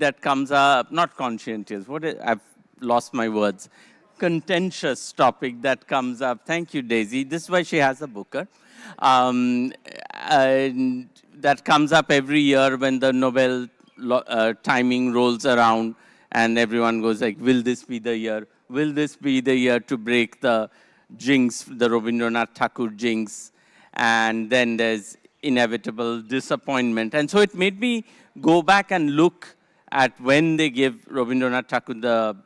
that comes up, not conscientious, I've lost my words, contentious topic that comes up. Thank you, Daisy. This is why she has a booker. And that comes up every year when the Nobel timing rolls around and everyone goes like, will this be the year? Will this be the year to break the jinx, the Rabindranath Tagore jinx? And then there's inevitable disappointment. And so it made me go back and look at when they give Rabindranath Tagore the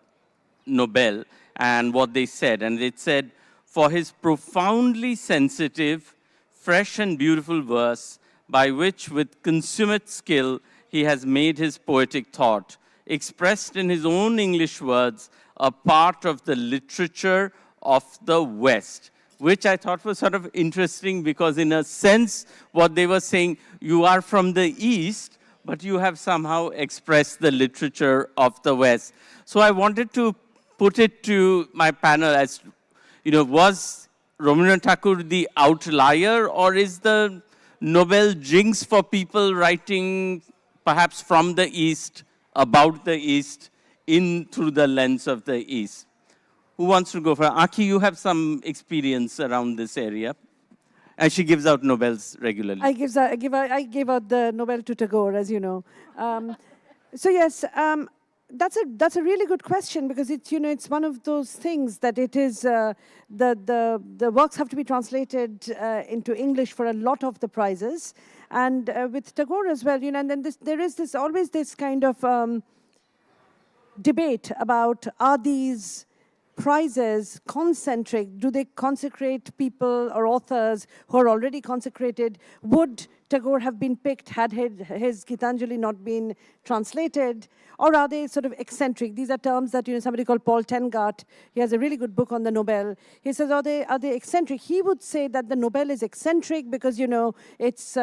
Nobel and what they said. And it said, for his profoundly sensitive, fresh and beautiful verse, by which with consummate skill he has made his poetic thought, expressed in his own English words, a part of the literature of the West, which I thought was sort of interesting because in a sense, what they were saying, you are from the East, but you have somehow expressed the literature of the West. So I wanted to put it to my panel as, was Rabindranath Tagore the outlier, or is the Nobel jinx for people writing perhaps from the East, about the East, in through the lens of the East? Who wants to go for it? Ankhi, you have some experience around this area. And she gives out Nobels regularly. I gave out the Nobel to Tagore, as you know. So yes, that's a really good question because it's one of those things that it is the works have to be translated into English for a lot of the prizes, and with Tagore as well, and then there is always this kind of debate about, are these prizes concentric? Do they consecrate people or authors who are already consecrated? Would Tagore have been picked had his Gitanjali not been translated? Or are they sort of eccentric? These are terms that somebody called Paul Tengart, he has a really good book on the Nobel. He says, are they eccentric? He would say that the Nobel is eccentric because it's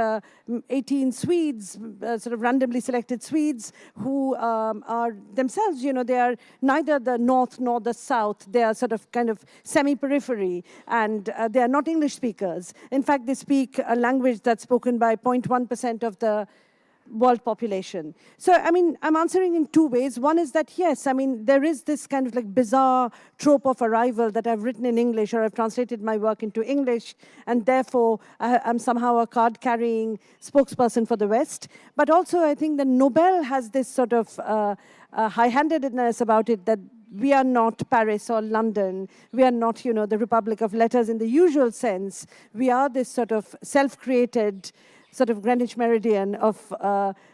18 Swedes, sort of randomly selected Swedes, who are themselves, they are neither the North nor the South. They are sort of kind of semi-periphery, and they are not English speakers. In fact, they speak a language that's spoken by 0.1% of the world population. So, I'm answering in two ways. One is that, yes, there is this kind of like bizarre trope of arrival that I've written in English, or I've translated my work into English, and therefore I'm somehow a card-carrying spokesperson for the West. But also, I think the Nobel has this sort of high-handedness about it that we are not Paris or London. We are not, the Republic of Letters in the usual sense. We are this sort of self-created sort of Greenwich Meridian of,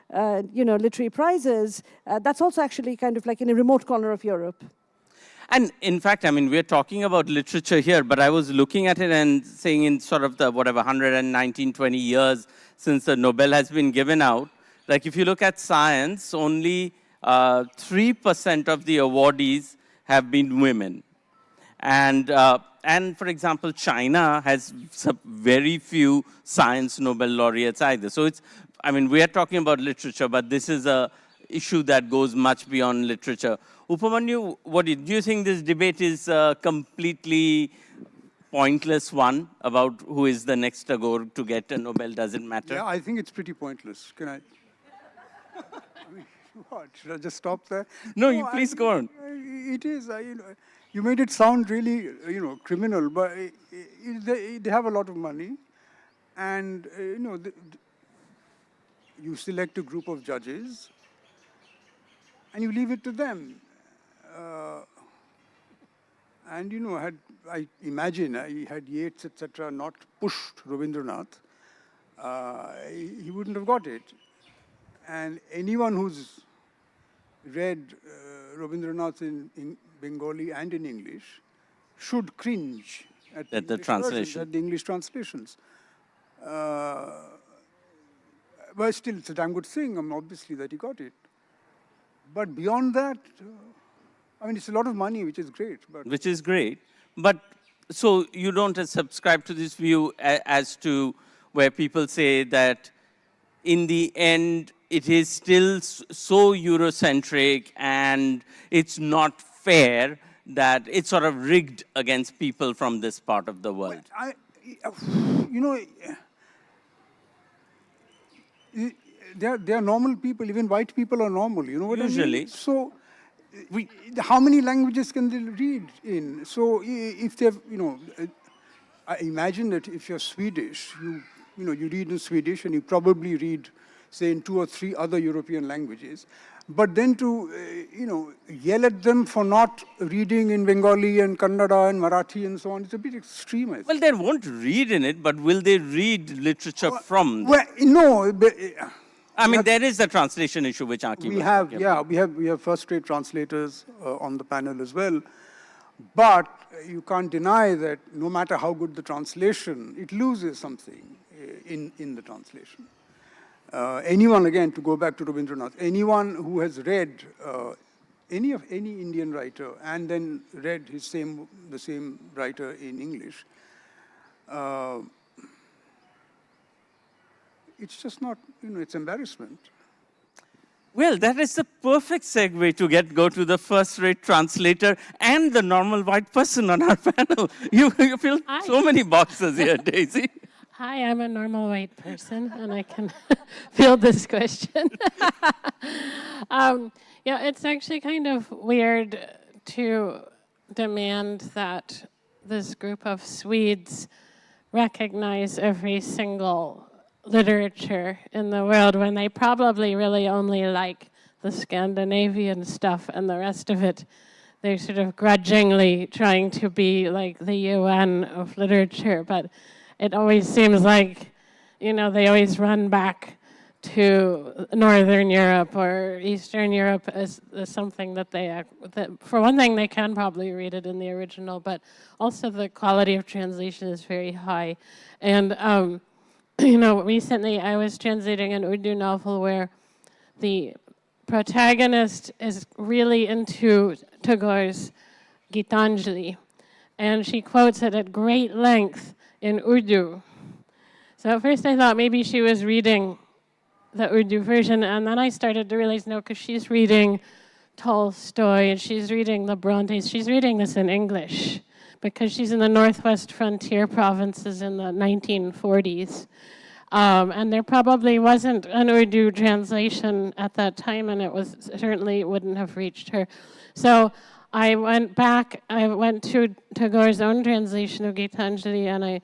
literary prizes. That's also actually kind of like in a remote corner of Europe. And in fact, we're talking about literature here, but I was looking at it and saying in sort of the, 119, 20 years since the Nobel has been given out, like if you look at science, only 3% of the awardees have been women. And for example, China has very few science Nobel laureates either. So we are talking about literature, but this is a issue that goes much beyond literature. Upamanyu, do you think this debate is a completely pointless one about who is the next Tagore to get a Nobel? Does it matter? Yeah, I think it's pretty pointless. Can I? What? Should I just stop there? No, please go on. It is, you made it sound really, criminal, but they have a lot of money, and you select a group of judges, and you leave it to them. And I imagine, had Yeats, etc., not pushed Rabindranath, he wouldn't have got it. And anyone who's read Rabindranath in Bengali and in English should cringe at the translation, at the English translations. But still, it's a damn good thing, obviously, that he got it. But beyond that, it's a lot of money, which is great. Which is great. But so you don't subscribe to this view as to where people say that in the end, it is still so Eurocentric and it's not fair that it's sort of rigged against people from this part of the world. Well, they are normal people. Even white people are normal. You know what I Usually. mean? So, how many languages can they read in? So, if they've, I imagine that if you're Swedish, you read in Swedish and you probably read, say, in 2 or 3 other European languages. But then to, yell at them for not reading in Bengali and Kannada and Marathi and so on, it's a bit extreme, I think. Well, they won't read in it, but will they read literature from? Well, no, but, I mean, there is a translation issue which Ankhi was talking about. we have first-rate translators on the panel as well. But you can't deny that no matter how good the translation, it loses something in the translation. Anyone, again, to go back to Rabindranath, anyone who has read any Indian writer and then read the same writer in English, it's just not, it's embarrassment. Well, that is the perfect segue to go to the first-rate translator and the normal white person on our panel. You fill so many boxes here, Daisy. Hi, I'm a normal white person, and I can field this question. It's actually kind of weird to demand that this group of Swedes recognize every single literature in the world when they probably really only like the Scandinavian stuff, and the rest of it they're sort of grudgingly trying to be like the UN of literature. But it always seems like, they always run back to Northern Europe or Eastern Europe as something that for one thing, they can probably read it in the original, but also the quality of translation is very high. And recently I was translating an Urdu novel where the protagonist is really into Tagore's Gitanjali, and she quotes it at great length in Urdu. So at first I thought maybe she was reading the Urdu version, and then I started to realize, no, because she's reading Tolstoy and she's reading the Brontes. She's reading this in English because she's in the Northwest Frontier provinces in the 1940s. And there probably wasn't an Urdu translation at that time, and certainly wouldn't have reached her. So I went to Tagore's own translation of Gitanjali, and I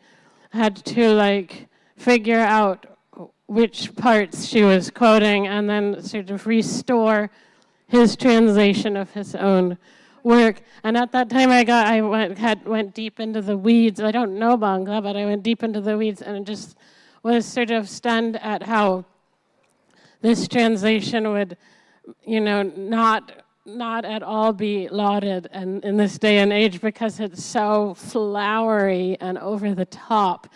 had to figure out which parts she was quoting and then sort of restore his translation of his own work. And at that time I went deep into the weeds. I don't know Bangla, but I went deep into the weeds and just was sort of stunned at how this translation would, not at all be lauded in this day and age because it's so flowery and over the top.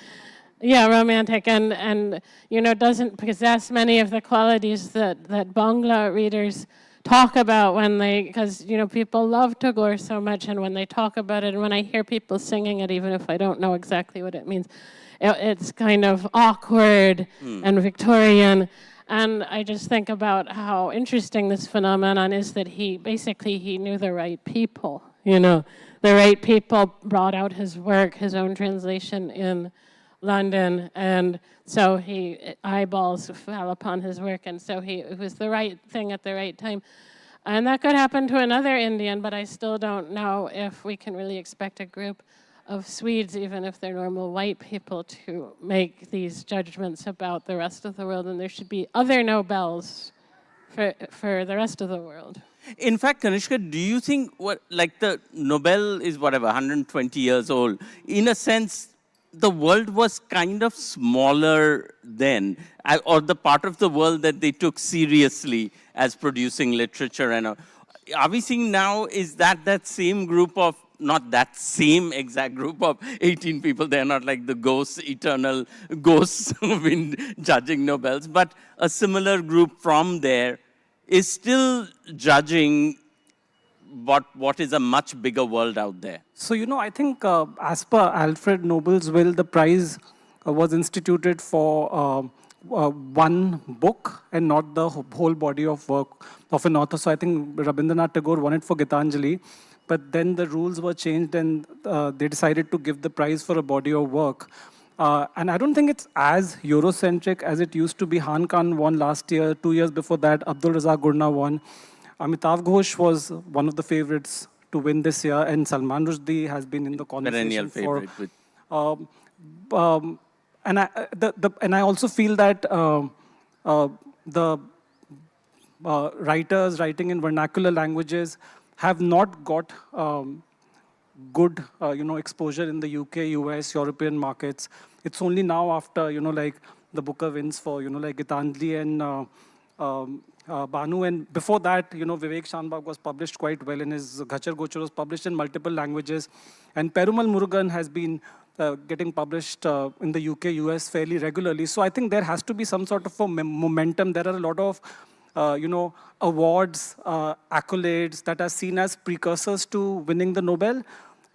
Yeah, romantic and doesn't possess many of the qualities that Bangla readers talk about because people love Tagore so much, and when they talk about it and when I hear people singing it, even if I don't know exactly what it means, it's kind of awkward and Victorian. And I just think about how interesting this phenomenon is that he knew the right people. The right people brought out his work, his own translation in London, and so eyeballs fell upon his work, and so it was the right thing at the right time. And that could happen to another Indian, but I still don't know if we can really expect a group of Swedes, even if they're normal white people, to make these judgments about the rest of the world, and there should be other Nobels for the rest of the world. In fact, Kanishka, do you think the Nobel is 120 years old? In a sense, the world was kind of smaller then, or the part of the world that they took seriously as producing literature. And are we seeing now, is that same group of, not that same exact group of 18 people, they're not like the eternal ghosts who've been judging Nobels, but a similar group from there is still judging what is a much bigger world out there? So, I think as per Alfred Nobel's will, the prize was instituted for one book and not the whole body of work of an author. So I think Rabindranath Tagore won it for Gitanjali, but then the rules were changed and they decided to give the prize for a body of work. And I don't think it's as Eurocentric as it used to be. Khan won last year. 2 years before that, Abdul Razak Gurna won. Amitav Ghosh was one of the favorites to win this year, and Salman Rushdie has been in the conversation Perennial for. favorite. And I also feel that the writers writing in vernacular languages have not got good, exposure in the UK, US, European markets. It's only now after, like the Booker wins for, like Gitanjali and Banu. And before that, Vivek Shanbhag was published quite well, and his Ghachar Gochar was published in multiple languages. And Perumal Murugan has been getting published in the UK, US fairly regularly. So I think there has to be some sort of a momentum. There are a lot of awards, accolades that are seen as precursors to winning the Nobel.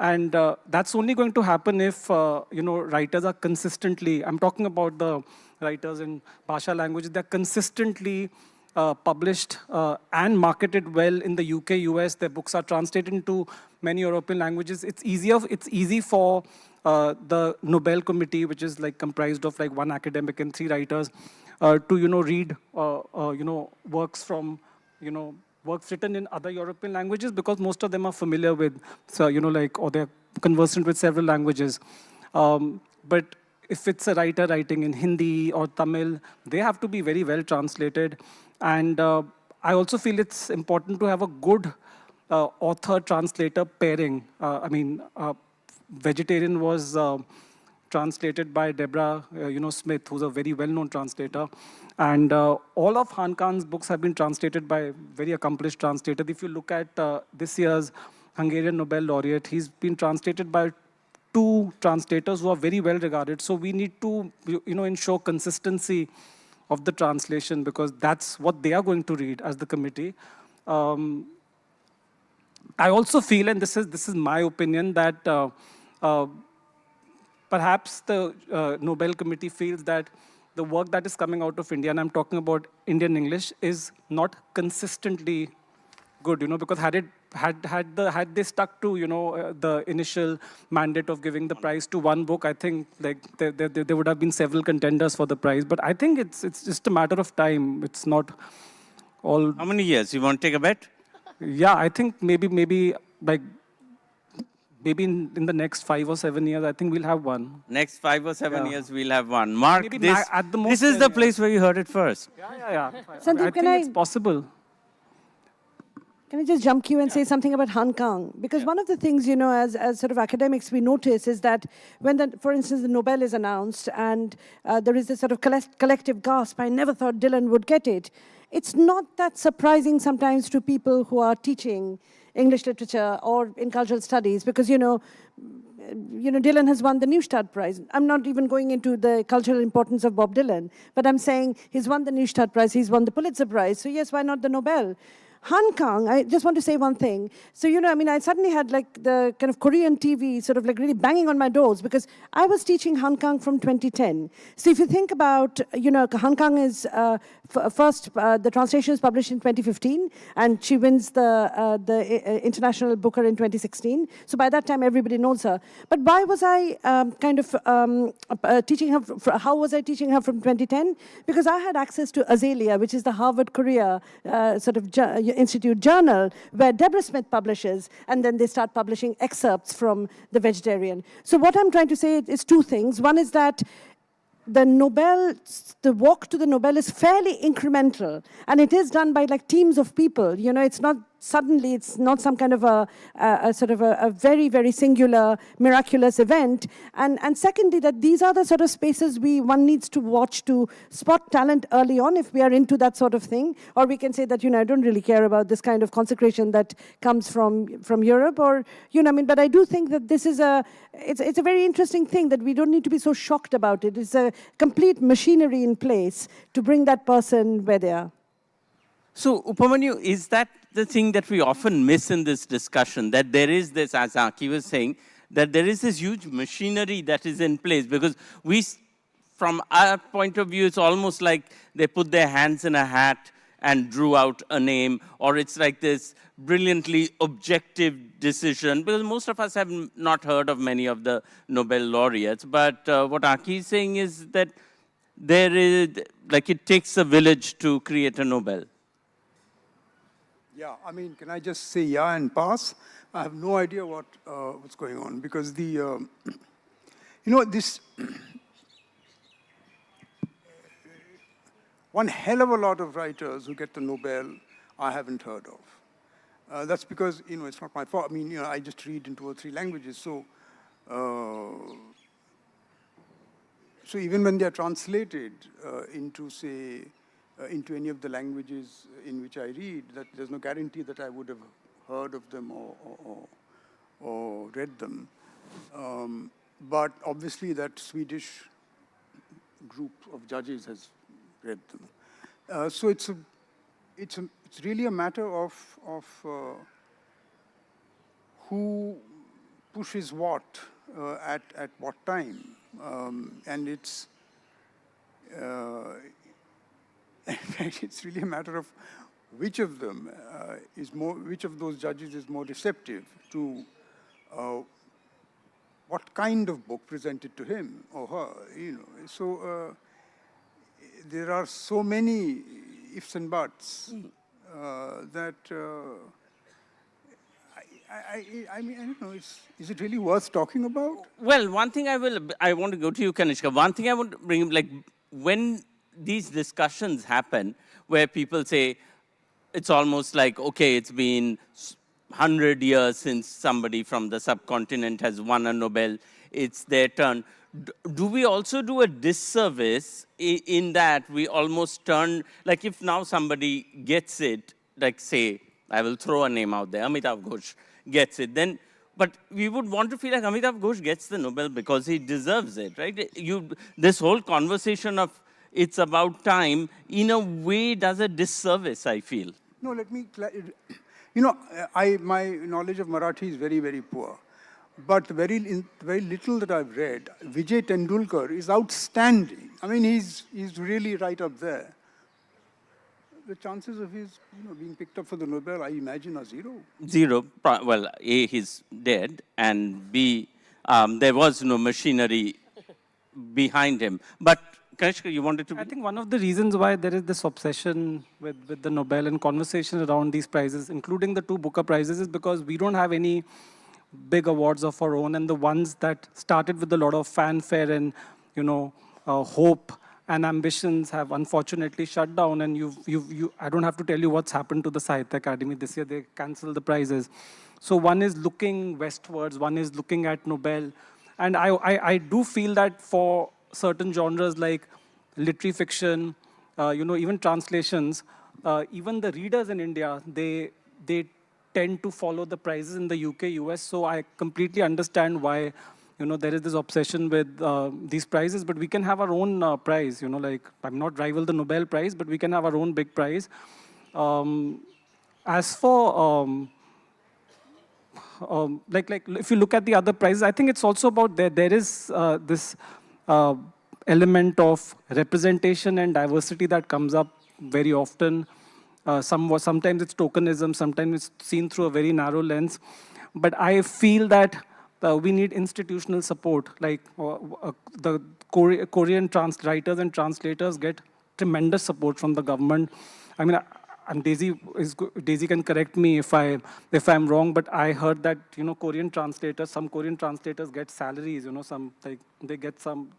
And that's only going to happen if, writers are consistently, I'm talking about the writers in Bhasha languages, they're consistently published and marketed well in the UK, US. Their books are translated into many European languages. It's easy for the Nobel Committee, which is like comprised of like one academic and 3 writers, to read works from works written in other European languages, because most of them are familiar with, so or they're conversant with several languages. But if it's a writer writing in Hindi or Tamil, they have to be very well translated. And I also feel it's important to have a good author-translator pairing. Vegetarian was translated by Deborah Smith, who's a very well-known translator. And all of Khan's books have been translated by very accomplished translators. If you look at this year's Hungarian Nobel laureate, he's been translated by 2 translators who are very well regarded. So we need to ensure consistency of the translation, because that's what they are going to read as the committee. I also feel, and this is my opinion, that perhaps the Nobel Committee feels that the work that is coming out of India, and I'm talking about Indian English, is not consistently good, because had they stuck to, the initial mandate of giving the prize to one book, I think like there would have been several contenders for the prize. But I think it's just a matter of time. It's not all. How many years? You want to take a bet? Yeah, I think maybe in the next 5 or 7 years, I think we'll have one. Next 5 or 7 years, we'll have one. Mark, Maybe this, at the most this is 10 the years. place where you heard it first. Yeah. Sandip, I can think it's possible. Can I just jump you and say something about Hong Kong? Because one of the things, as sort of academics we notice is that when, for instance, the Nobel is announced and there is this sort of collective gasp, I never thought Dylan would get it. It's not that surprising sometimes to people who are teaching English literature or in cultural studies, because, Dylan has won the Neustadt Prize. I'm not even going into the cultural importance of Bob Dylan, but I'm saying he's won the Neustadt Prize, he's won the Pulitzer Prize, so yes, why not the Nobel? Hong Kong, I just want to say one thing. So, I suddenly had like the kind of Korean TV sort of like really banging on my doors, because I was teaching Hong Kong from 2010. So if you think about, Hong Kong is first, the translation is published in 2015, and she wins the International Booker in 2016. So by that time, everybody knows her. But why was I teaching her, how was I teaching her from 2010? Because I had access to Azalea, which is the Harvard Korea sort of Institute journal, where Deborah Smith publishes, and then they start publishing excerpts from The Vegetarian. So what I'm trying to say is 2 things. One is that the walk to the Nobel is fairly incremental, and it is done by like teams of people. It's not suddenly, it's not some kind of a sort of a very, very singular, miraculous event. And secondly, that these are the sort of spaces one needs to watch to spot talent early on if we are into that sort of thing. Or we can say that, I don't really care about this kind of consecration that comes from Europe, or, but I do think that this is it's a very interesting thing, that we don't need to be so shocked about it. It's a complete machinery in place to bring that person where they are. So, Upamanyu, is that the thing that we often miss in this discussion, that there is this, as Ankhi was saying, that there is this huge machinery that is in place? Because from our point of view, it's almost like they put their hands in a hat and drew out a name, or it's like this brilliantly objective decision, because most of us have not heard of many of the Nobel laureates. But what Ankhi is saying is that there is, like, it takes a village to create a Nobel. Yeah, I mean, can I just say yeah and pass? I have no idea what's going on, because the, this one hell of a lot of writers who get the Nobel I haven't heard of. That's because, it's not my fault. I mean, I just read in 2 or 3 languages. So even when they're translated into, say, into any of the languages in which I read, that there's no guarantee that I would have heard of them or read them. But obviously that Swedish group of judges has read them. So it's really a matter of who pushes what at what time, and it's it's really a matter of which of them which of those judges is more receptive to what kind of book presented to him or her, So there are so many ifs and buts that I mean, I don't know, is it really worth talking about? Well, one thing I want to go to you, Kanishka. One thing I want to bring, like, when these discussions happen where people say, it's almost like, okay, it's been 100 years since somebody from the subcontinent has won a Nobel, it's their turn. Do we also do a disservice in that we almost turn, like, if now somebody gets it, like, say, I will throw a name out there, Amitav Ghosh gets it, then, but we would want to feel like Amitav Ghosh gets the Nobel because he deserves it, right? This whole conversation of it's about time, in a way, does a disservice, I feel. No, let me, my knowledge of Marathi is very, very poor. But very little that I've read, Vijay Tendulkar is outstanding. I mean, he's really right up there. The chances of his being picked up for the Nobel, I imagine, are zero. Zero. Well, A, he's dead, and B, there was no machinery behind him. But Kanishka, you wanted to... I think one of the reasons why there is this obsession with the Nobel and conversation around these prizes, including the 2 Booker prizes, is because we don't have any big awards of our own, and the ones that started with a lot of fanfare and hope and ambitions have unfortunately shut down. And I don't have to tell you what's happened to the Sahitya Academy this year. They canceled the prizes. So one is looking westwards, one is looking at Nobel, and I do feel that for certain genres like literary fiction, even translations, even the readers in India, they tend to follow the prizes in the UK, US. So I completely understand why, there is this obsession with these prizes. But we can have our own prize. Like, I'm not rival the Nobel Prize, but we can have our own big prize. As for like if you look at the other prizes, I think it's also about there is this element of representation and diversity that comes up very often. Sometimes it's tokenism, sometimes it's seen through a very narrow lens. But I feel that we need institutional support. Like the Korean writers and translators get tremendous support from the government. I mean, and Daisy can correct me if I'm wrong, but I heard that some Korean translators get salaries. They get some.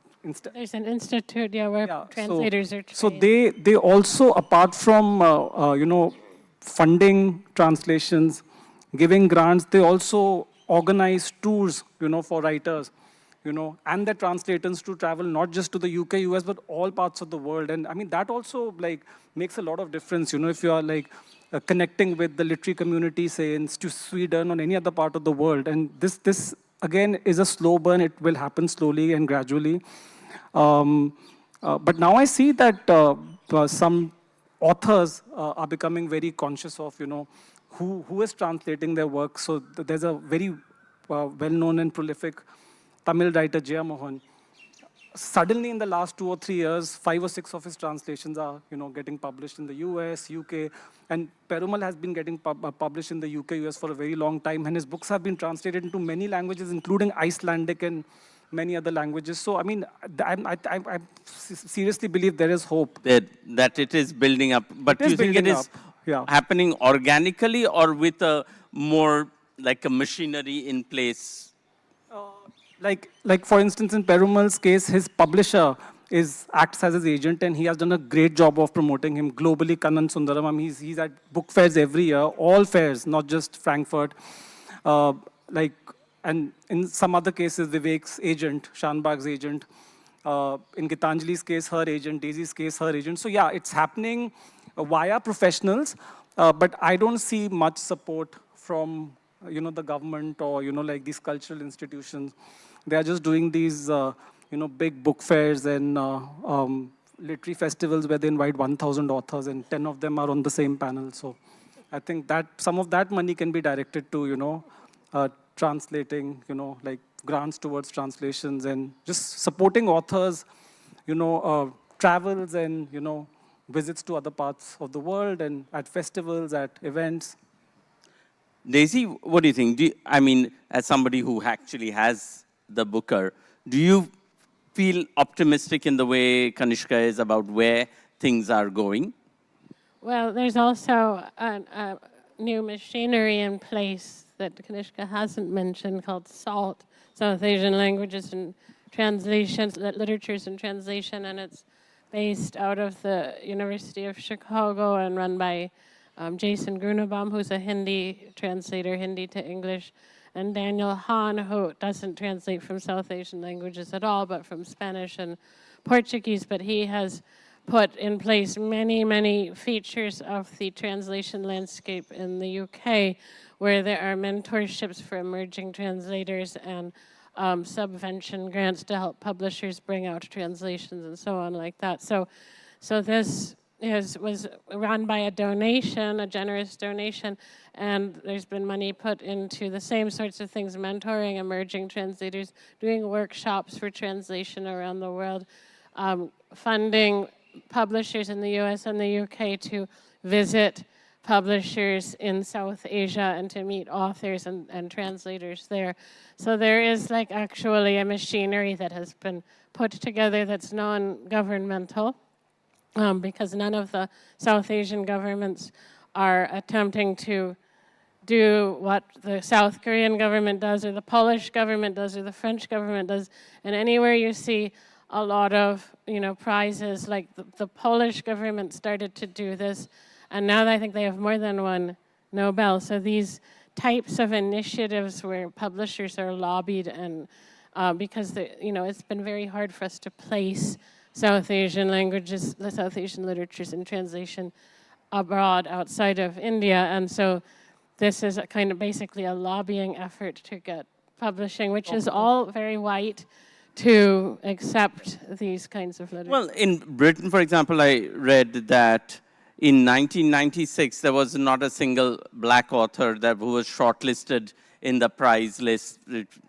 There's an institute, where translators are trained. So they also, apart from funding translations, giving grants, they also organize tours, for writers, and the translators to travel not just to the UK, US, but all parts of the world. And I mean, that also makes a lot of difference, if you are connecting with the literary community, say in Sweden or any other part of the world. And this again is a slow burn. It will happen slowly and gradually. But now I see that some authors are becoming very conscious of, who is translating their work. So there's a very well-known and prolific Tamil writer, Jaya Mohan. suddenly in the last 2 or 3 years, 5 or 6 of his translations are, getting published in the US, UK, and Perumal has been getting published in the UK, US for a very long time, and his books have been translated into many languages, including Icelandic and many other languages. So, I mean, I seriously believe there is hope. That it is building up. But do you think it is happening organically or with a more like a machinery in place? Like for instance, in Perumal's case, his publisher acts as his agent, and he has done a great job of promoting him globally. Kannan Sundaram, I mean, he's at book fairs every year, all fairs, not just Frankfurt. And in some other cases, Vivek's agent, Shanbag's agent. In Gitanjali's case, her agent. Daisy's case, her agent. So yeah, it's happening via professionals, but I don't see much support from the government or like these cultural institutions. They are just doing these big book fairs and literary festivals where they invite 1,000 authors and 10 of them are on the same panel. So I think that some of that money can be directed to translating, like grants towards translations and just supporting authors, travels and visits to other parts of the world and at festivals, at events. Daisy, what do you think? I mean, as somebody who actually has the Booker, do you feel optimistic in the way Kanishka is about where things are going? Well, there's also a new machinery in place that Kanishka hasn't mentioned called SALT, South Asian Languages and Translations, Literatures and Translation, and it's based out of the University of Chicago and run by Jason Grunebaum, who's a Hindi translator, Hindi to English, and Daniel Hahn, who doesn't translate from South Asian languages at all, but from Spanish and Portuguese. But he has put in place many, many features of the translation landscape in the UK, where there are mentorships for emerging translators and subvention grants to help publishers bring out translations and so on like that. So this was run by a donation, a generous donation, and there's been money put into the same sorts of things, mentoring emerging translators, doing workshops for translation around the world, funding publishers in the US and the UK to visit publishers in South Asia and to meet authors and translators there. So there is like actually a machinery that has been put together that's non-governmental. Because none of the South Asian governments are attempting to do what the South Korean government does, or the Polish government does, or the French government does. And anywhere you see a lot of prizes, like the Polish government started to do this, and now I think they have more than one Nobel. So these types of initiatives where publishers are lobbied, and because it's been very hard for us to place South Asian languages, the South Asian literatures and translation abroad outside of India. And so this is a kind of basically a lobbying effort to get publishing, which is all very white, to accept these kinds of literature. Well, in Britain, for example, I read that in 1996, there was not a single black author who was shortlisted in the prize list.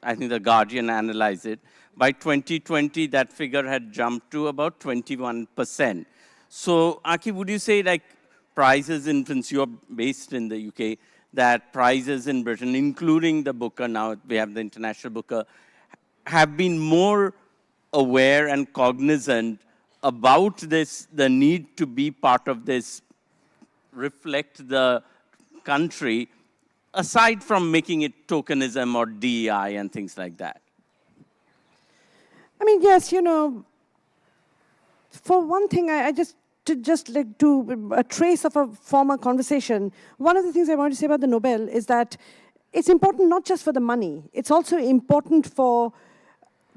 I think The Guardian analyzed it. By 2020, that figure had jumped to about 21%. So, Ankhi, would you say like prizes since you're based in the UK, that prizes in Britain, including the Booker, now we have the International Booker, have been more aware and cognizant about this, the need to be part of this, reflect the country, aside from making it tokenism or DEI and things like that? I mean, yes, for one thing, I just like to a trace of a former conversation, one of the things I want to say about the Nobel is that it's important not just for the money, it's also important for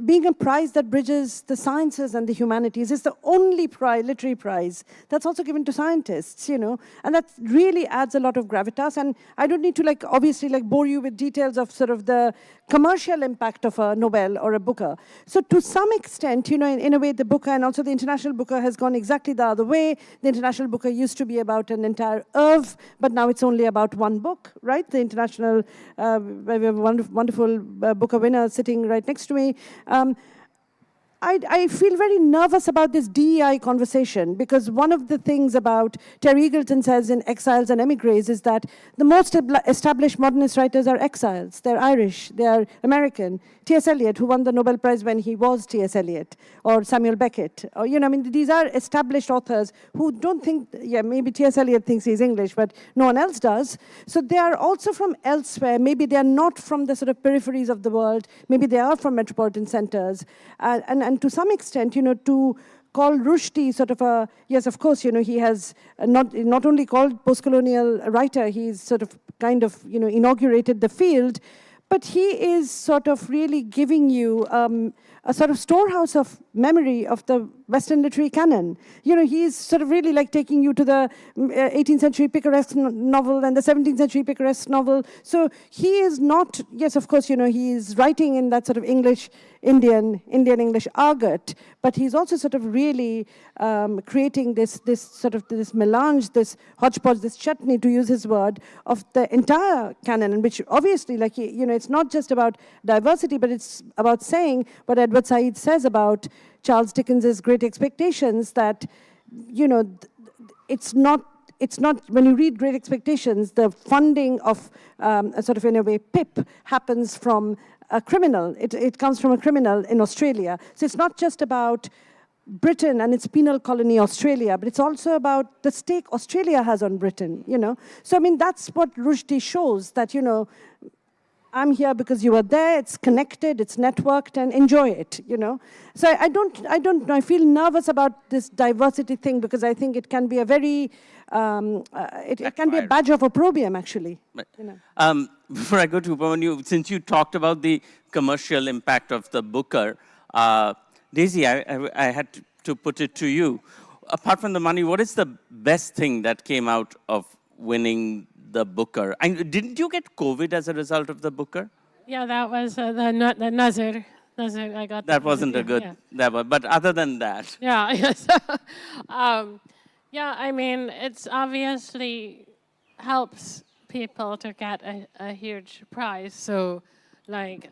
being a prize that bridges the sciences and the humanities. It's the only literary prize that's also given to scientists, and that really adds a lot of gravitas. And I don't need to obviously bore you with details of sort of the commercial impact of a Nobel or a Booker. So to some extent, in a way, the Booker and also the International Booker has gone exactly the other way. The International Booker used to be about an entire oeuvre, but now it's only about one book, right? The International, we have a wonderful Booker winner sitting right next to me. I feel very nervous about this DEI conversation because one of the things about Terry Eagleton says in Exiles and Emigres is that the most established modernist writers are exiles. They're Irish, they're American. T.S. Eliot, who won the Nobel Prize when he was T.S. Eliot, or Samuel Beckett. Or, I mean, these are established authors who don't think, yeah, maybe T.S. Eliot thinks he's English, but no one else does. So they are also from elsewhere. Maybe they're not from the sort of peripheries of the world. Maybe they are from metropolitan centers. And to some extent, to call Rushdie sort of a, yes, of course, he has not only called post-colonial writer, he's sort of kind of, inaugurated the field, but he is sort of really giving you a sort of storehouse of memory of the Western literary canon. He's sort of really like taking you to the 18th century picaresque novel and the 17th century picaresque novel. So he is not, yes, of course, he is writing in that sort of Indian English argot, but he's also sort of really creating this melange, this hodgepodge, this chutney, to use his word, of the entire canon, and which obviously, like, it's not just about diversity, but it's about saying what Edward Said says about Charles Dickens's Great Expectations, that, it's not, when you read Great Expectations, the funding of a sort of, in a way, PIP happens from a criminal. It comes from a criminal in Australia. So it's not just about Britain and its penal colony Australia, but it's also about the stake Australia has on Britain, So, I mean, that's what Rushdie shows, that, I'm here because you were there, it's connected, it's networked, and enjoy it, So I don't know, I feel nervous about this diversity thing because I think it can be a very, it can be a badge of opprobrium, actually. Before I go to Upamanyu, since you talked about the commercial impact of the Booker, Daisy, I had to put it to you. Apart from the money, what is the best thing that came out of winning the Booker? And didn't you get COVID as a result of the Booker? Yeah, that was the Nazir. I got that. Wasn't a good, yeah. But other than that. Yeah, yes. Yeah, I mean, it's obviously helps people to get a huge prize. So, like,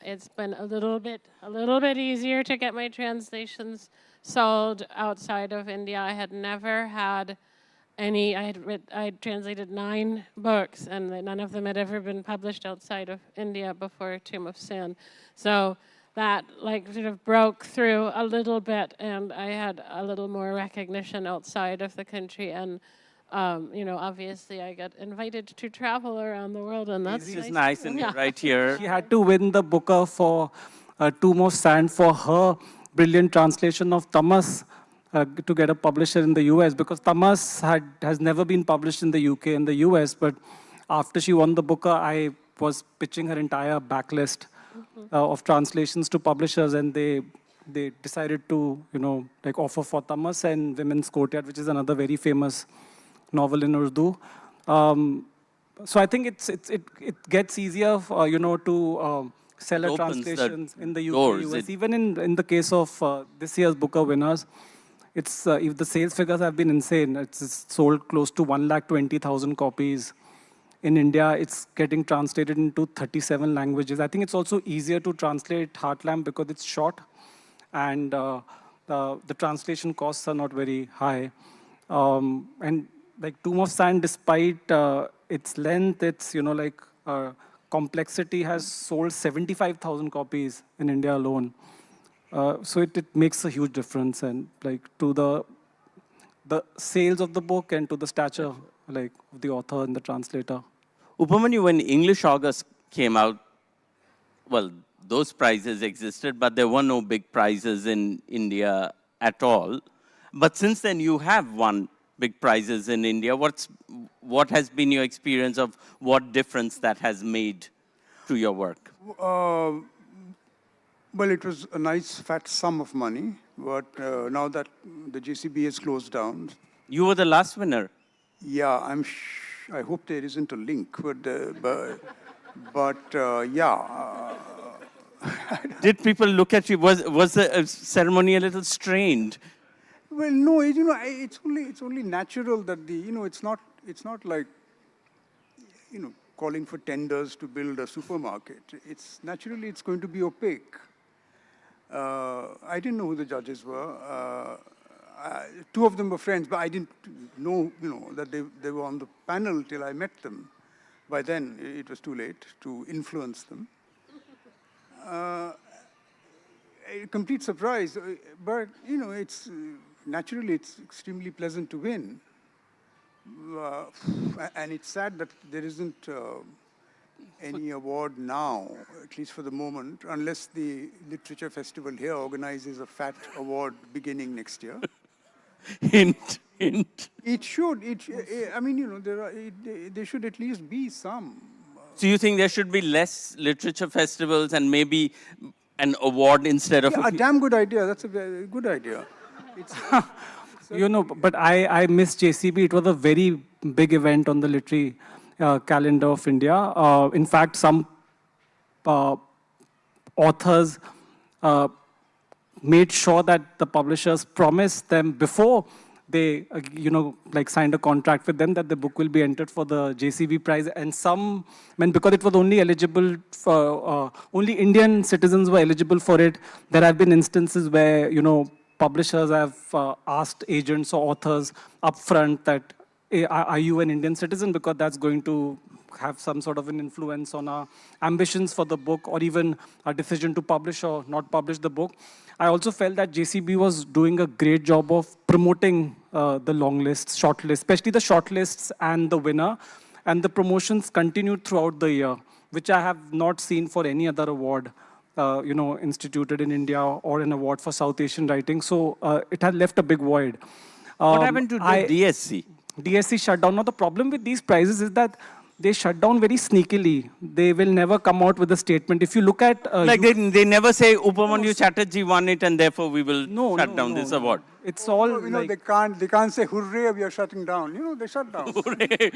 it's been a little bit easier to get my translations sold outside of India. I had never had any. I had translated 9 books, and none of them had ever been published outside of India before Tomb of Sand. So that sort of broke through a little bit, and I had a little more recognition outside of the country. And obviously I got invited to travel around the world, and that's nice. And you're right here. She had to win the Booker for Tomb of Sand for her brilliant translation of Tamas to get a publisher in the US, because Tamas has never been published in the UK and the US. But after she won the Booker, I was pitching her entire backlist of translations to publishers, and they decided to offer for Tamas and Women's Courtyard, which is another very famous novel in Urdu. So I think it gets easier to sell a translations in the UK, US. Even in the case of this year's Booker winners, it's if the sales figures have been insane. It's sold close to 120,000 copies. In India, it's getting translated into 37 languages. I think it's also easier to translate Heartland because it's short, and the translation costs are not very high. And like Tomb of Sand, despite its length, its complexity, has sold 75,000 copies in India alone. So it makes a huge difference, and to the sales of the book and to the stature of the author and the translator. Upamanyu, when English August came out, well, those prizes existed, but there were no big prizes in India at all. But since then, you have won big prizes in India. What has been your experience of what difference that has made to your work? Well, it was a nice fat sum of money, but now that the JCB has closed down. You were the last winner. Yeah, I hope there isn't a link, but yeah. Did people look at you? Was the ceremony a little strained? Well, no, it's only natural that it's not like calling for tenders to build a supermarket. It's going to be opaque. I didn't know who the judges were. Two of them were friends, but I didn't know, that they were on the panel till I met them. By then, it was too late to influence them. A complete surprise, but it's naturally it's extremely pleasant to win, and it's sad that there isn't any award now, at least for the moment, unless the literature festival here organizes a fat award beginning next year. Hint, hint. It should. I mean, there should at least be some. So you think there should be less literature festivals and maybe an award instead of Yeah, a damn good idea. That's a very good idea. It's, But I miss JCB. It was a very big event on the literary calendar of India. In fact, some authors made sure that the publishers promised them before they, signed a contract with them that the book will be entered for the JCB prize. And some, because it was only eligible for, only Indian citizens were eligible for it. There have been instances where, publishers have asked agents or authors upfront that, hey, are you an Indian citizen? Because that's going to have some sort of an influence on our ambitions for the book or even our decision to publish or not publish the book. I also felt that JCB was doing a great job of promoting the long lists, short lists, especially the short lists and the winner. And the promotions continued throughout the year, which I have not seen for any other award, instituted in India or an award for South Asian writing. So it had left a big void. what happened to the DSC? DSC shut down. Now, the problem with these prizes is that they shut down very sneakily. They will never come out with a statement. If you look at... they never say Upamanyu Chatterjee won it and therefore we will shut down this award. It's all they can't say, hooray, we are shutting down. They shut down. Hooray,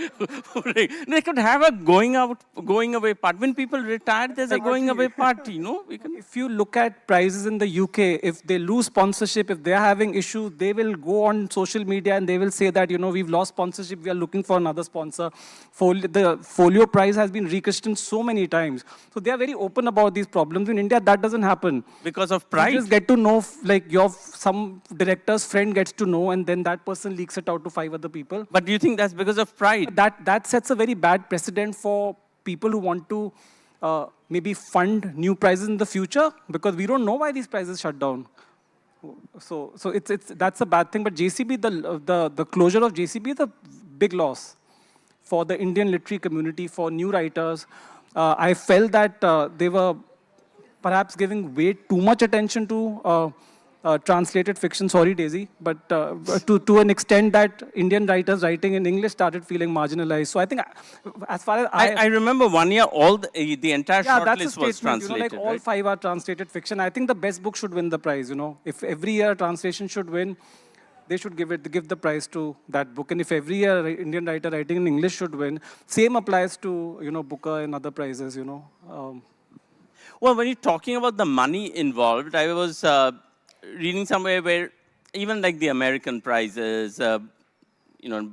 hooray. They could have a going away party. When people retire, there's a going away party, We can... If you look at prizes in the UK, if they lose sponsorship, if they're having issues, they will go on social media and they will say that, we've lost sponsorship, we are looking for another sponsor. The Folio Prize has been rechristened so many times. So they are very open about these problems. In India, that doesn't happen. Because of pride? You just get to know, some director's friend gets to know and then that person leaks it out to 5 other people. But do you think that's because of pride? That sets a very bad precedent for people who want to maybe fund new prizes in the future, because we don't know why these prizes shut down. So that's a bad thing. But JCB, the closure of JCB is a big loss for the Indian literary community, for new writers. I felt that they were perhaps giving way too much attention to translated fiction. Sorry, Daisy, but to an extent that Indian writers writing in English started feeling marginalized. So I think, as far as I remember one year, all the entire shortlist was translated. all right? 5 are translated fiction. I think the best book should win the prize. If every year translation should win, they should give the prize to that book. And if every year Indian writer writing in English should win, same applies to Booker and other prizes. Well, when you're talking about the money involved, I was reading somewhere where even like the American prizes,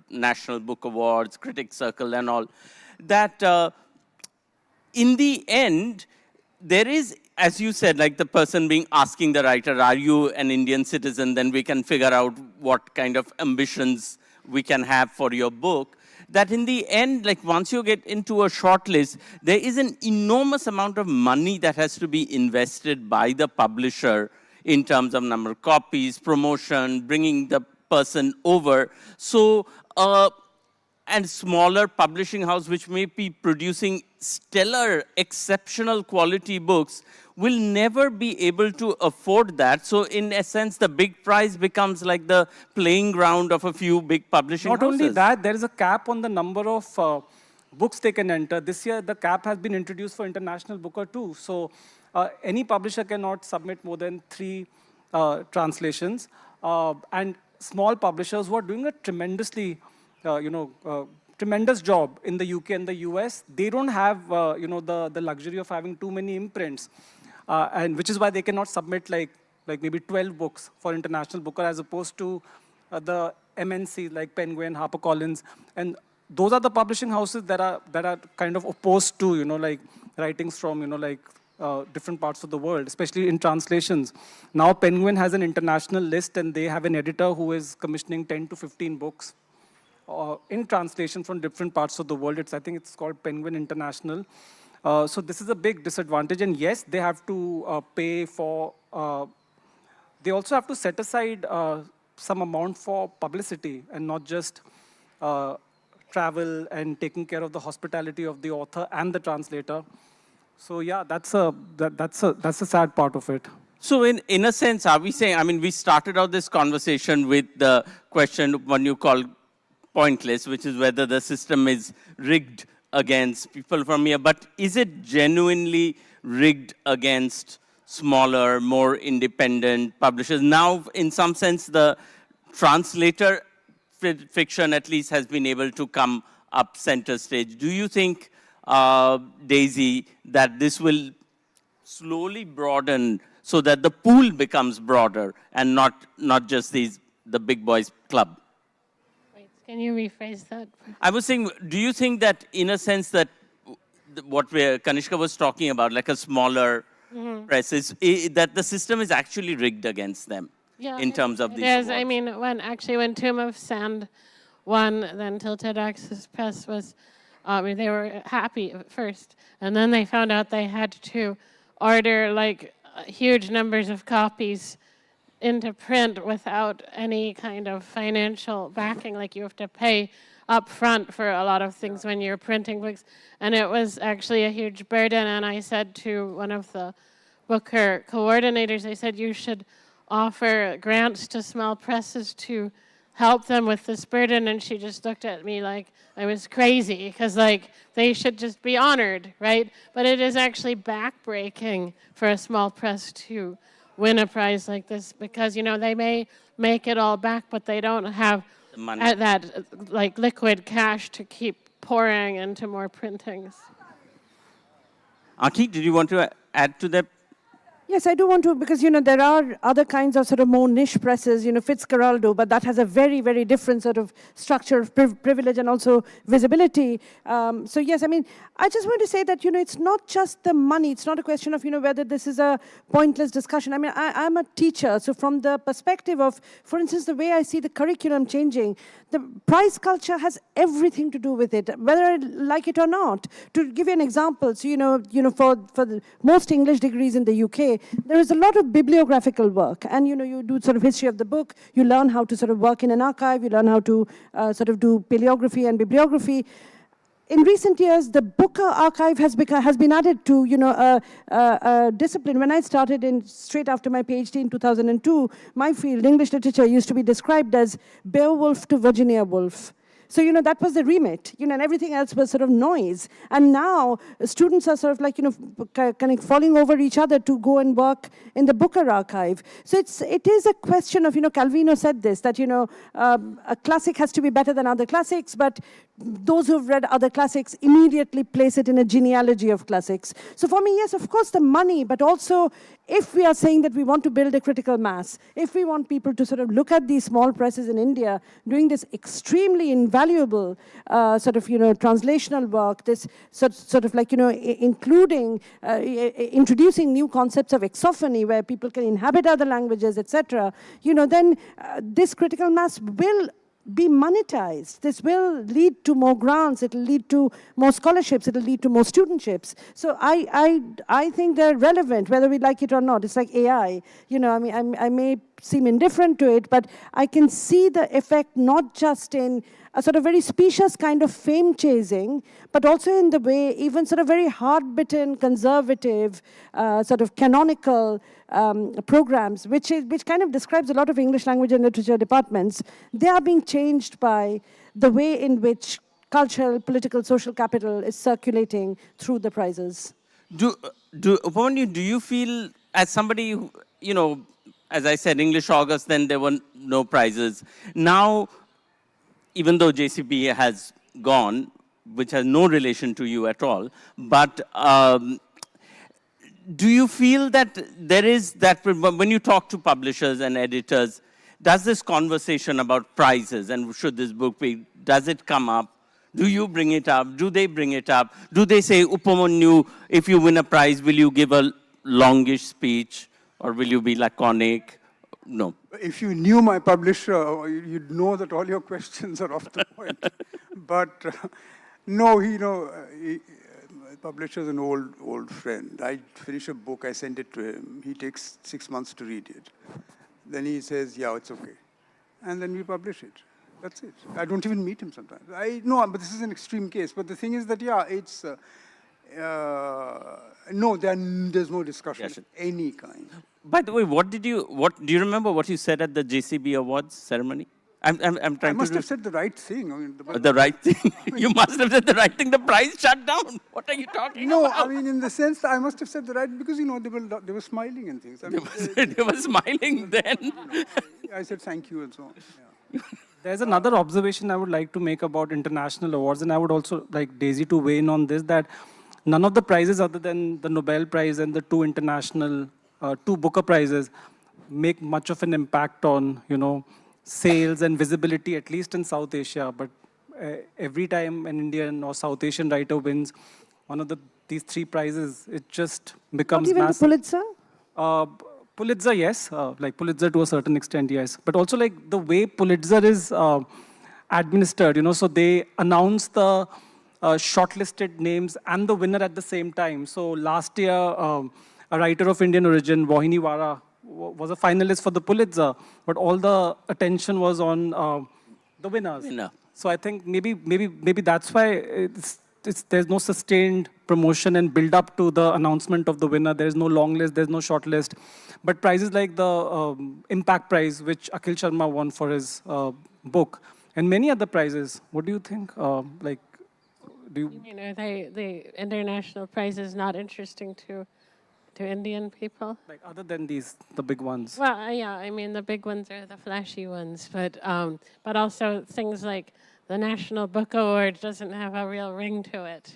National Book Awards, Critics Circle and all, that in the end, there is, as you said, like the person asking the writer, are you an Indian citizen? Then we can figure out what kind of ambitions we can have for your book. That in the end, like once you get into a short list, there is an enormous amount of money that has to be invested by the publisher in terms of number of copies, promotion, bringing the person over. So, and smaller publishing house which may be producing stellar, exceptional quality books will never be able to afford that. So in a sense, the big prize becomes like the playing ground of a few big publishing houses. Not only that, there is a cap on the number of books they can enter. This year, the cap has been introduced for International Booker too. So any publisher cannot submit more than 3 translations. And small publishers who are doing a tremendously, tremendous job in the UK and the US, they don't have, the luxury of having too many imprints. And which is why they cannot submit like maybe 12 books for International Booker as opposed to the MNC like Penguin, HarperCollins. And those are the publishing houses that are kind of opposed to, like writings from, different parts of the world, especially in translations. Now Penguin has an international list, and they have an editor who is commissioning 10 to 15 books in translation from different parts of the world. I think it's called Penguin International. So this is a big disadvantage. And yes, they have to pay for, they also have to set aside some amount for publicity and not just travel and taking care of the hospitality of the author and the translator. So yeah, that's a sad part of it. So in a sense, are we saying, I mean, we started out this conversation with the question, one you call pointless, which is whether the system is rigged against people from here. But is it genuinely rigged against smaller, more independent publishers? Now, in some sense, the translator fiction at least has been able to come up center stage. Do you think, Daisy, that this will slowly broaden so that the pool becomes broader and not just the big boys club? Wait, can you rephrase that? I was saying, do you think that in a sense that what Kanishka was talking about, like a smaller press, that the system is actually rigged against them in terms of these awards? I mean, when Tomb of Sand won, then Tilted Axis Press was, they were happy at first, and then they found out they had to order like huge numbers of copies into print without any kind of financial backing. Like, you have to pay up front for a lot of things when you're printing books, and it was actually a huge burden. And I said to one of the Booker coordinators, I said, you should offer grants to small presses to help them with this burden. And she just looked at me like I was crazy, because like they should just be honored, right? But it is actually backbreaking for a small press to win a prize like this, because, you know, they may make it all back, but they don't have that like liquid cash to keep pouring into more printings. Ankhi, did you want to add to that? Yes, I do want to, because, you know, there are other kinds of sort of more niche presses, you know, Fitzcarraldo, but that has a very, very different sort of structure of privilege and also visibility. So yes, I mean, I just want to say that, you know, it's not just the money. It's not a question of, you know, whether this is a pointless discussion. I mean, I'm a teacher, so from the perspective of, for instance, the way I see the curriculum changing, the prize culture has everything to do with it, whether I like it or not. To give you an example, so, you know, for the most English degrees in the UK, there is a lot of bibliographical work, and, you know, you do sort of history of the book, you learn how to sort of work in an archive, you learn how to sort of do paleography and bibliography. In recent years, the Booker archive has been added to, you know, a discipline. When I started straight after my PhD in 2002, my field, English literature, used to be described as Beowulf to Virginia Woolf. So, you know, that was the remit, you know, and everything else was sort of noise. And now students are sort of like, you know, kind of falling over each other to go and work in the Booker archive. So it is a question of, you know, Calvino said this, that, you know, a classic has to be better than other classics, but those who've read other classics immediately place it in a genealogy of classics. So for me, yes, of course, the money, but also if we are saying that we want to build a critical mass, if we want people to sort of look at these small presses in India doing this extremely invaluable sort of, you know, translational work, this sort of like, you know, including, introducing new concepts of exophony where people can inhabit other languages, etc., you know, then this critical mass will be monetized. This will lead to more grants, it will lead to more scholarships, it will lead to more studentships. So I think they're relevant, whether we like it or not. It's like AI. You know, I mean, I may seem indifferent to it, but I can see the effect not just in a sort of very specious kind of fame chasing, but also in the way even sort of very hard-bitten, conservative, sort of canonical programs, which kind of describes a lot of English language and literature departments, they are being changed by the way in which cultural, political, social capital is circulating through the prizes. Upamanyu, do you feel, as somebody who, you know, as I said, English August, then there were no prizes. Now, even though JCB has gone, which has no relation to you at all, but do you feel that there is that, when you talk to publishers and editors, does this conversation about prizes and should this book be, does it come up? Do you bring it up? Do they bring it up? Do they say, Upamanyu, if you win a prize, will you give a longish speech? Or will you be laconic? No. If you knew my publisher, you'd know that all your questions are off the point. But no, my publisher is an old friend. I finish a book, I send it to him. He takes 6 months to read it. Then he says, yeah, it's okay. And then we publish it. That's it. I don't even meet him sometimes. No, but this is an extreme case. But the thing is that, yeah, it's, no, there's no discussion of any kind. By the way, do you remember what you said at the JCB Awards ceremony? I'm trying to... I must have said the right thing. I mean, the right thing? You must have said the right thing. The prize shut down. What are you talking no, about? I mean, in the sense that I must have said the right, because, they were smiling and things. I mean, they were smiling then. I said thank you and so on. Yeah. There's another observation I would like to make about international awards, and I would also like Daisy to weigh in on this, that none of the prizes other than the Nobel Prize and the two international, two Booker Prizes make much of an impact on, sales and visibility, at least in South Asia. But every time an Indian or South Asian writer wins one of these three prizes, it just becomes Not even massive. the Pulitzer? Pulitzer, yes. Like Pulitzer to a certain extent, yes. But also like the way Pulitzer is administered, so they announce the shortlisted names and the winner at the same time. So last year, a writer of Indian origin, Vahini Vara, was a finalist for the Pulitzer, but all the attention was on the winners. So I think maybe that's why there's no sustained promotion and build up to the announcement of the winner. There's no long list, there's no short list. But prizes like the Impact Prize, which Akhil Sharma won for his book, and many other prizes. What do you think? Are the international prizes not interesting to Indian people? Like other than the big ones. Well, yeah, I mean, the big ones are the flashy ones, but also things like the National Book Award doesn't have a real ring to it,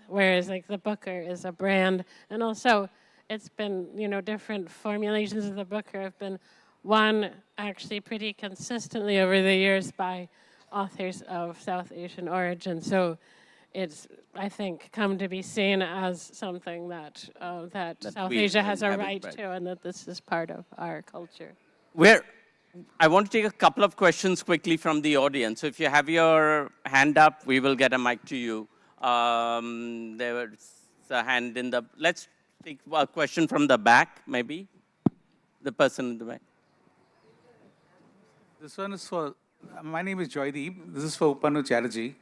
whereas like the Booker is a brand, and also it's been, different formulations of the Booker have been won actually pretty consistently over the years by authors of South Asian origin. So it's, I think, come to be seen as something that South Asia has a right to, and that this is part of our culture. I want to take a couple of questions quickly from the audience. So if you have your hand up, we will get a mic to you. There was a hand in the... Let's take a question from the back, maybe. The person in the back. This one is for... My name is Joydeep. This is for Upamanyu Chatterjee.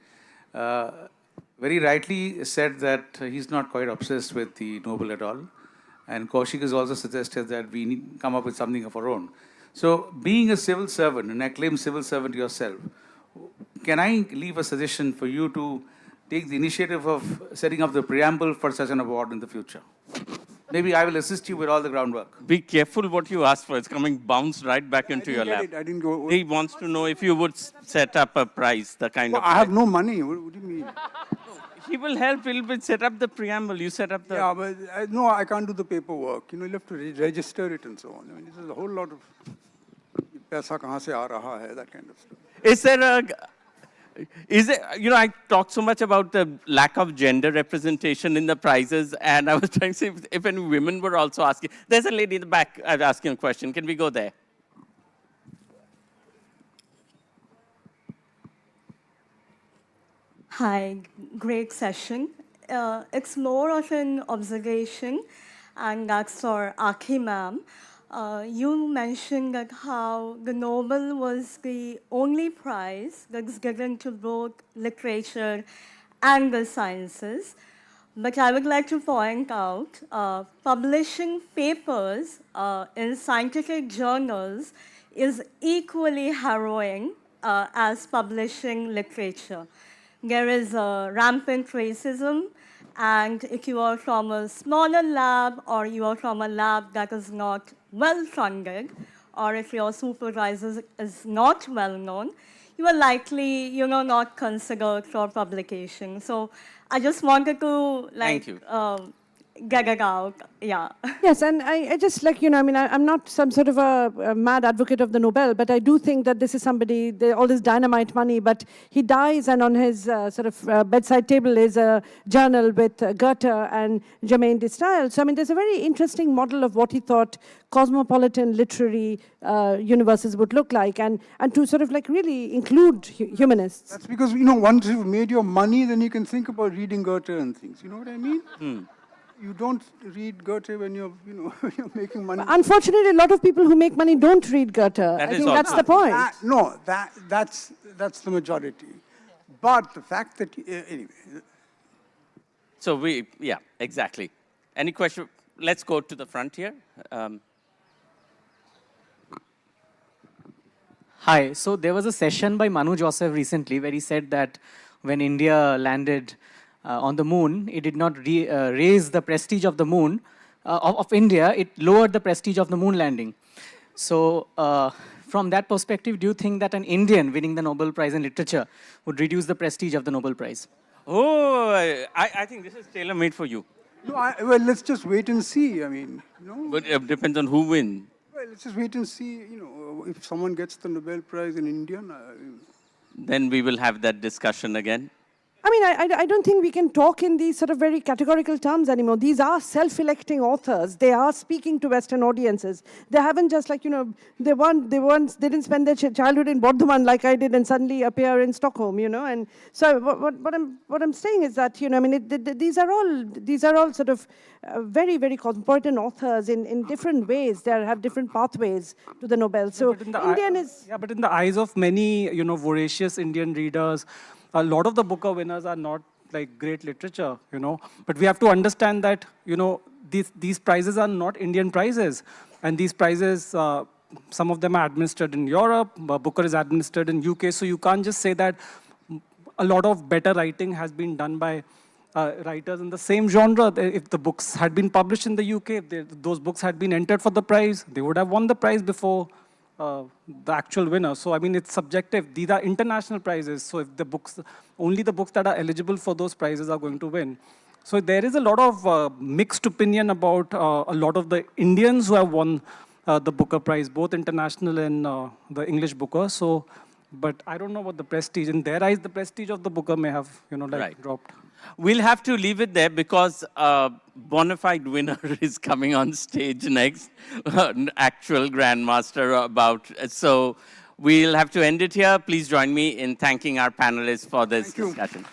Very rightly said that he's not quite obsessed with the Nobel at all. And Kaushik has also suggested that we need to come up with something of our own. So, being a civil servant, an acclaimed civil servant yourself, can I leave a suggestion for you to take the initiative of setting up the preamble for such an award in the future? Maybe I will assist you with all the groundwork. Be careful what you ask for. It's coming bounced right back into your lap. I didn't go. He wants to know if you would set up a prize, the kind of... I have no money. What do you mean? He will help. He'll set up the preamble. You set up the... Yeah, but no, I can't do the paperwork. You have to register it and so on. I mean, this is a whole lot of... Paisa kahan se aa raha hai, that kind of stuff. I talked so much about the lack of gender representation in the prizes, and I was trying to see if any women were also asking. There's a lady in the back asking a question. Can we go there? Hi, great session. It's more of an observation, and that's for Ankhi ma'am. You mentioned that how the Nobel was the only prize that's given to both literature and the sciences. But I would like to point out, publishing papers in scientific journals is equally harrowing as publishing literature. There is rampant racism, and if you are from a smaller lab or you are from a lab that is not well-funded, or if your supervisor is not well-known, you are likely, not considered for publication. So I just wanted to, Yeah. Yes, and I just like, I mean, I'm not some sort of a mad advocate of the Nobel, but I do think that this is somebody, all this dynamite money, but he dies and on his sort of bedside table is a journal with Goethe and Germaine de Stael. So, I mean, there's a very interesting model of what he thought cosmopolitan literary universes would look like and to sort of like really include humanists. That's because, once you've made your money, then you can think about reading Goethe and things. You know what I mean? You don't read Goethe when you're, when you're making money. Unfortunately, a lot of people who make money don't read Goethe. I think that's the point. That's the majority. But the fact that, anyway. So yeah, exactly. Any question? Let's go to the front here. Hi, so there was a session by Manu Joseph recently where he said that when India landed on the moon, it did not raise the prestige of the moon, of India, it lowered the prestige of the moon landing. So from that perspective, do you think that an Indian winning the Nobel Prize in Literature would reduce the prestige of the Nobel Prize? Oh, I think this is tailor-made for you. No, well, let's just wait and see. I mean, But it depends on who wins. Well, let's just wait and see, if someone gets the Nobel Prize in India. Then we will have that discussion again. I mean, I don't think we can talk in these sort of very categorical terms anymore. These are self-electing authors. They are speaking to Western audiences. They haven't just like, they didn't spend their childhood in Burdwan like I did and suddenly appear in Stockholm, And so what I'm saying is that, I mean, these are all sort of very, very cosmopolitan authors in different ways. They have different pathways to the Nobel. So but in the eyes of many, voracious Indian readers, a lot of the Booker winners are not like great literature, But we have to understand that, these prizes are not Indian prizes. And these prizes, some of them are administered in Europe, Booker is administered in UK. So you can't just say that a lot of better writing has been done by writers in the same genre. If the books had been published in the UK, if those books had been entered for the prize, they would have won the prize before the actual winner. So, I mean, it's subjective. These are international prizes. So, if only the books that are eligible for those prizes are going to win. So, there is a lot of mixed opinion about a lot of the Indians who have won the Booker Prize, both international and the English Booker. So, but I don't know what the prestige. In their eyes, the prestige of the Booker may have, dropped. We'll have to leave it there because a bona fide winner is coming on stage next, actual grandmaster about. So we'll have to end it here. Please join me in thanking our panelists for this discussion.